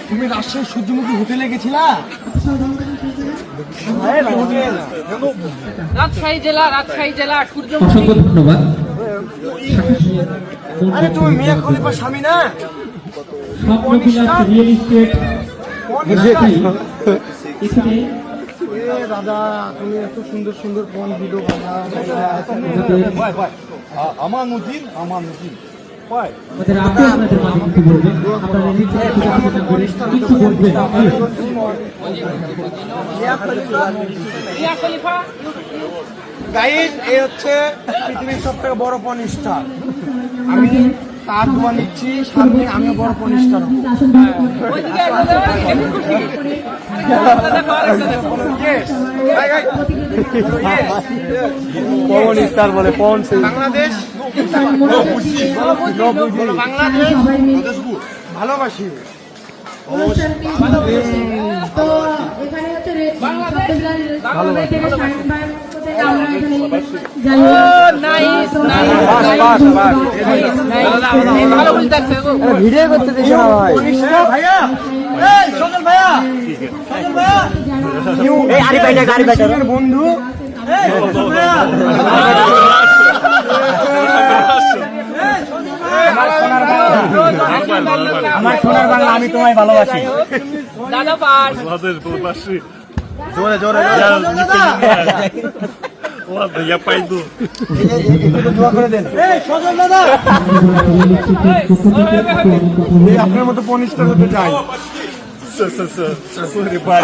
তুমি রাজশাহী সূর্যমুখী হোটেলে গেছিলা? রাজশাহী জেলা অসংখ্য ধন্যবাদ। আরে তুমি মিয়া খলিফার স্বামী না? রিয়েল এস্টেট এখানে দাদা তুমি এত সুন্দর সুন্দর পণ ভিডিও আমার নজির আমাদের আপনি আপনাদের মাঝে কিছু বলবেন, আপনারা নিজে কিছু বলবেন। গাইড এই হচ্ছে পৃথিবীর সব থেকে বড় পণ স্টার। আমি তার দোয়া নিচ্ছি, সামনে আমিও বড় পণ স্টার হবো। পণ স্টার বলে পণ বাংলাদেশ ভালোবাসি। তো এখানে হচ্ছে ভিডিও করতে দিস না ভাই। ভাইয়া সজল ভাইয়া, বন্ধু আমার সোনার বাংলা, আমি তোমায় ভালোবাসি। দাদা পাস জোরে জোরে я пойду দোয়া করে দেন। সজল দাদা আপনার মতো পনিষ্টার হতে চাই। sorry bye